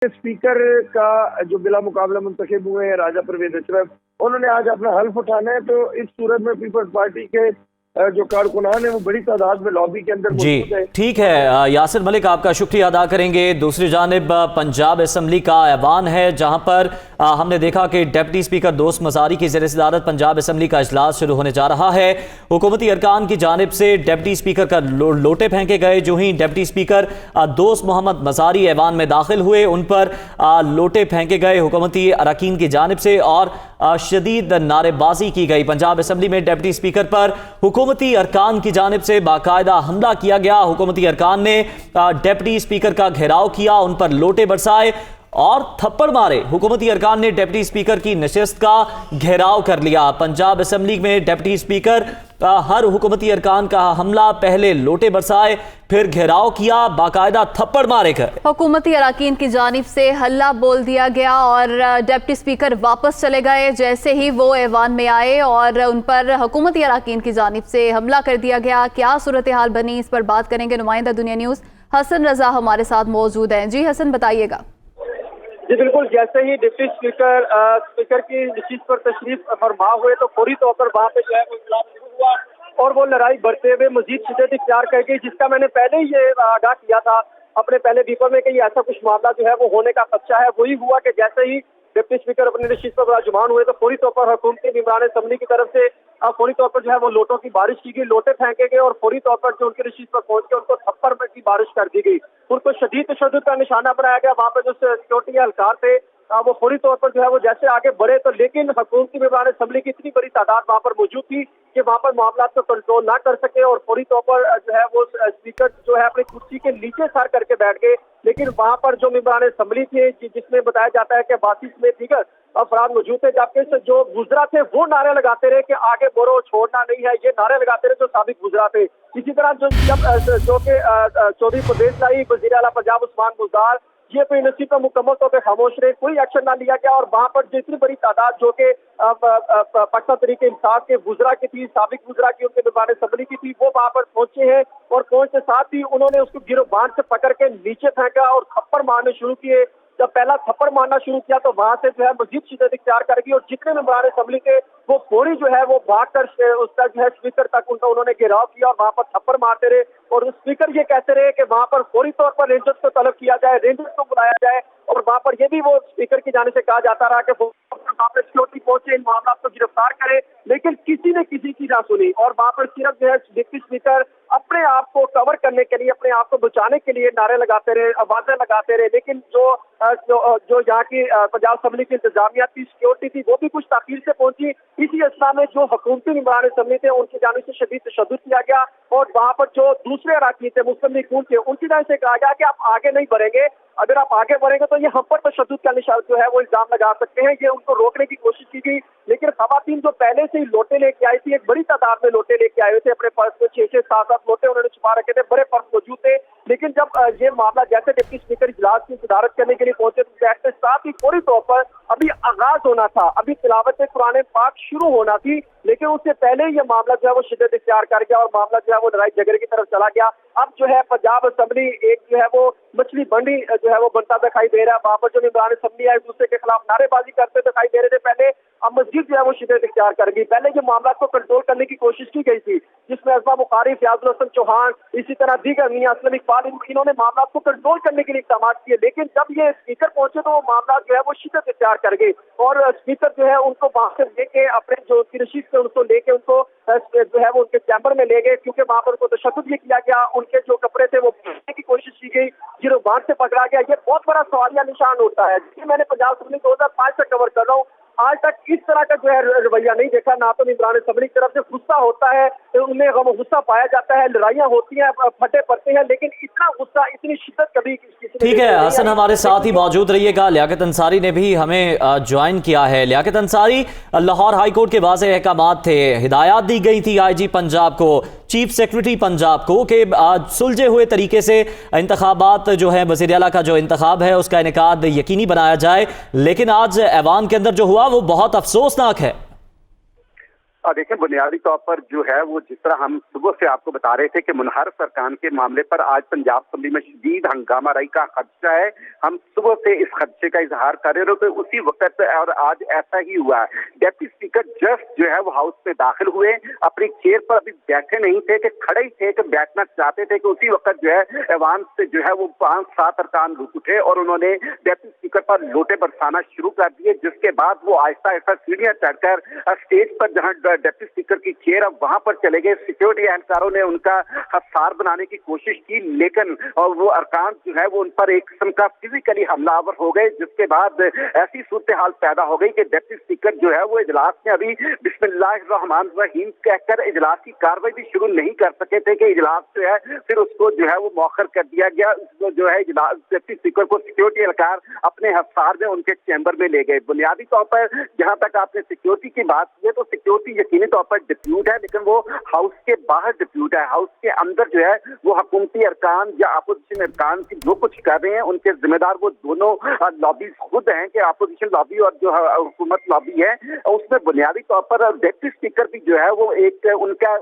Speaker का जो बिला मुकाबला मुंतखब हुए हैं राजा परवेज अशरफ, उन्होंने आज अपना हल्फ उठाना है। तो इस सूरत में पीपल्स पार्टी के जो कारकुनान है वो बड़ी तादाद में लॉबी के अंदर मौजूद है। ठीक है यासिर मलिक, आपका शुक्रिया अदा करेंगे। दूसरी जानिब पंजाब असम्बली का ऐवान है, जहां पर हमने देखा कि डिप्टी स्पीकर दोस्त मज़ारी की ज़ेर सदारत पंजाब असम्बली का इजलास शुरू होने जा रहा है। हुकूमती अरकान की जानिब से डिप्टी स्पीकर का लोटे फेंके गए। जो ही डिप्टी स्पीकर दोस्त मोहम्मद मज़ारी ऐवान में दाखिल हुए, उन पर लोटे फेंके गए हुकूमती अरकान की जानिब से और शदीद नारेबाजी की गई। पंजाब असम्बली में डिप्टी स्पीकर पर हुकूमती अरकान की जानिब से बाकायदा हमला किया गया। हुकूमती अरकान ने डिप्टी स्पीकर का घेराव किया, उन पर लोटे बरसाए और थप्पड़ मारे। हुकूमती अरकान ने डिप्टी स्पीकर की नशिस्त का घेराव कर लिया। पंजाब असम्बली में डिप्टी स्पीकर हर हुकूमती अरकान का हमला, पहले लोटे बरसाए, फिर घेराव किया, बाकायदा थप्पड़ मारे कर हुकूमती अरकान की जानिब से हल्ला बोल दिया गया और डिप्टी स्पीकर वापस चले गए। जैसे ही वो ऐवान में आए और उन पर हुकूमती अरकान की जानिब से हमला कर दिया गया। क्या सूरत हाल बनी, इस पर बात करेंगे। नुमाइंदा दुनिया न्यूज़ हसन रजा हमारे साथ मौजूद हैं। जी हसन, बताइएगा। जी बिल्कुल, जैसे ही डिप्टी स्पीकर की नशिस्त पर तशरीफ फरमा हुए तो फौरी तौर पर वहाँ पे जो है वो इंकलाब शुरू हुआ और वो लड़ाई बढ़ते हुए मजीद शिद्दत इख्तियार कर गई, जिसका मैंने पहले ही ये आगाह किया था अपने पहले दीपों में कि ऐसा कुछ मामला जो है वो होने का खदशा है। वही हुआ कि जैसे ही डिप्टी स्पीकर अपने नशिस्त पर विराजमान हुए तो फौरी तौर पर हुकूमती मेंबरान असम्बली की तरफ से फौरी तौर पर जो है वो लोटों की बारिश की गई, लोटे फेंके गए और फौरी तौर पर जो उनकी नशिस्त पर पहुंच के उनको थप्पड़ की बारिश कर दी गई। उनको शदीद तशद्दुद का निशाना बनाया गया। वहाँ पर जो सिक्योरिटी एहलकार थे वो फौरी तौर पर जो है वो जैसे आगे बढ़े तो लेकिन हुकूमती मेंबरान असम्बली की इतनी बड़ी तादाद वहाँ पर मौजूद थी कि वहाँ पर मामला को कंट्रोल ना कर सके और फौरी तौर पर जो है वो स्पीकर जो है अपनी कुर्सी के नीचे सर करके बैठ गए। लेकिन वहाँ पर जो मेंबरान असम्बली थे जिसमें बताया जाता है कि बासिस में दीगर अफराद मौजूद थे, जबकि जो गुजरा थे वो नारे लगाते रहे कि आगे बढ़ो, छोड़ना नहीं है, ये नारे लगाते रहे जो साबिक गुजरा थे। इसी तरह जो कि चौधरी परवेज लाई, वज़ीर आला पंजाब उस्मान बुज़दार, ये अपनी नसीब पर मुकम्मल तौर पर खामोश रहे, कोई एक्शन ना लिया गया। और वहाँ पर जितनी बड़ी तादाद जो कि पाकिस्तान तरीके इंसाफ के गुजरा की थी, साबिक गुजरा की, उनके मेंबरान असम्बली की थी, वो वहाँ पर पहुंचे हैं और पहुंचने साथ ही उन्होंने उसको गिरफ्तार से पकड़ के नीचे फेंका और थप्पड़ मारने शुरू किए। जब पहला थप्पड़ मारना शुरू किया तो वहां से जो है मजीद शिद्दत इख्तियार करेगी और जितने मेंबरान असम्बली के वो फौरी जो है वो भागकर उसका जो है स्पीकर तक उन्होंने घेराव किया और वहां पर थप्पड़ मारते रहे। और स्पीकर ये कहते रहे कि वहां पर फौरी तौर पर रेंजर्स को तलब किया जाए, रेंजर्स को बुलाया जाए। और वहां पर ये भी वो स्पीकर की जाने से कहा जाता रहा कि वहां पर सिक्योरिटी पहुंचे, इन मामला को गिरफ्तार करे, लेकिन किसी ने किसी की ना सुनी। और वहां पर सिर्फ जो है डिप्टी स्पीकर अपने आप को कवर करने के लिए, अपने आप को बचाने के लिए नारे लगाते रहे, आवाजें लगाते रहे। लेकिन जो यहाँ की पंजाब असम्बली की इंतजामिया थी, सिक्योरिटी थी, वो भी कुछ ताखीर से पहुंची। इसी अवस्था में जो हुकूमती मेंबरान असम्बली थे उनकी जानिब से शदीद तशद्दुद किया गया और वहाँ पर जो दूसरे अरकान थे, मुस्लिम लीग नून थे, उनकी जानिब से कहा गया कि आप आगे नहीं बढ़ेंगे, अगर आप आगे बढ़ेंगे तो ये हम पर तशद्दुद का निशान जो है वो इल्जाम लगा सकते हैं। ये उनको रोकने की कोशिश की गई, लेकिन खवातीन जो पहले से ही लोटे लेके आई थी, एक बड़ी तादाद में लोटे लेके आए थे, अपने पर्स में 6-6, 7-7 लोटे उन्होंने छुपा रखे थे, बड़े पर्स मौजूद थे। लेकिन जब ये मामला जैसे डिप्टी स्पीकर इजलास की सदारत करने के लिए पहुंचे तो बैठते साथ ही फौरी तौर पर अभी आगाज होना था, अभी तिलावत कुरान पाक शुरू होना थी, लेकिन उससे पहले ही ये मामला जो है वो शिद्दत इख्तियार कर गया और मामला जो है वो लड़ाई झगड़े की तरफ चला गया। अब जो है पंजाब असम्बली एक जो है वो मछली बंडी जो है वो बनता दिखाई दे रहा है। वहाँ पर जो मेंबरान असम्बली आए दूसरे के खिलाफ नारेबाजी करते दिखाई दे रहे थे पहले, अब मस्जिद जो है वो शिद्दत इख्तियार कर गई। पहले ये मामला को कंट्रोल करने की कोशिश की गई थी, जिसमें अज़मा बुखारी, फयाजुल हसन चौहान, इसी तरह दीगर मियां असलम इकबाल, इन्होंने मामला को कंट्रोल करने के लिए इक़दाम किए। लेकिन जब ये स्पीकर पहुंचे तो वो मामला जो है वो शिद्दत इख्तियार कर गए और स्पीकर जो है उनको वहां से लेके अपने जो उनकी नशीब से उनको लेके उनको जो है वो उनके चैम्बर में ले गए, क्योंकि वहां पर उनको तशद्दुद ये किया गया, उनके जो कपड़े थे वो पहनने की कोशिश की गई, गिरफ्तार से पकड़ा गया। ये बहुत बड़ा सवालिया निशान होता है, जिसमें मैंने पंजाब असम्बली 2005 से कवर कर रहा हूँ। आज तक इस तरह का जो है रवैया नहीं देखा, ना तो मेंबरान असम्बली की तरफ से गुस्सा होता है, उनमें गम गुस्सा पाया जाता है, लड़ाइयाँ होती हैं, फटे पड़ते हैं, लेकिन इतना गुस्सा, इतनी शिद्दत कभी ठीक है हसन, हमारे साथ ही मौजूद रहिएगा। लियाकत अंसारी ने भी हमें ज्वाइन किया है। लियाकत अंसारी, लाहौर हाई कोर्ट के वाज़ेह अहकामात थे, हिदायत दी गई थी IG पंजाब को, चीफ सेक्रेटरी पंजाब को कि सुलझे हुए तरीके से इंतखाबात जो है वज़ीर आला का जो इंतखाब है उसका इनेकाद यकीनी बनाया जाए, लेकिन आज ऐवान के अंदर जो हुआ वो बहुत अफसोसनाक है। देखिए, बुनियादी तौर पर जो है वो जिस तरह हम सुबह से आपको बता रहे थे कि मुनहरफ अरकान के मामले पर आज पंजाब असेंबली में शदीद हंगामाराई का खदशा है। हम सुबह से इस खदशे का इजहार कर रहे थे उसी वक्त, और आज ऐसा ही हुआ। डेप्टी स्पीकर जस्ट जो है वो हाउस में दाखिल हुए, अपनी चेयर पर अभी बैठे नहीं थे कि खड़े ही थे कि बैठना चाहते थे कि उसी वक्त जो है ऐवान से जो है वो 5-7 अरकान रुक उठे और उन्होंने डेप्टी स्पीकर पर लोटे बरसाना शुरू कर दिए, जिसके बाद वो आहिस्ता आहिस्ता सीढ़ियां चढ़कर स्टेज पर जहां डेप्टी स्पीकर की चेयर अब वहां पर चले गए। सिक्योरिटी एहलकारों ने उनका हसार बनाने की कोशिश की, लेकिन वो अरकान जो है वो उन पर एक किस्म का फिजिकली हमलावर हो गए, जिसके बाद ऐसी सूरत हाल पैदा हो गई कि डेप्टी स्पीकर जो है वो इजलास में अभी बिस्मिल्लाहिर्रहमानिर्रहीम कहकर इजलास की कार्रवाई भी शुरू नहीं कर सके थे कि इजलास जो है फिर उसको जो है वो मौखर कर दिया गया। उसको जो है इजलास डेप्टी स्पीकर को सिक्योरिटी एहलकार अपने हसार में उनके चैम्बर में ले गए। बुनियादी तौर पर जहां तक आपने सिक्योरिटी की बात की है तो सिक्योरिटी यकीनी तौर पर डिप्यूट है, लेकिन वो हाउस के बाहर डिप्यूट है। हाउस के अंदर जो है वो हुकूमती अरकान या अपोजिशन अरकान की जो कुछ कर रहे हैं उनके जिम्मेदार वो दोनों लॉबीज खुद हैं कि अपोजिशन लॉबी और जो हुकूमत लॉबी है, उसमें बुनियादी तौर पर डेप्टी स्पीकर भी जो है वो एक उनका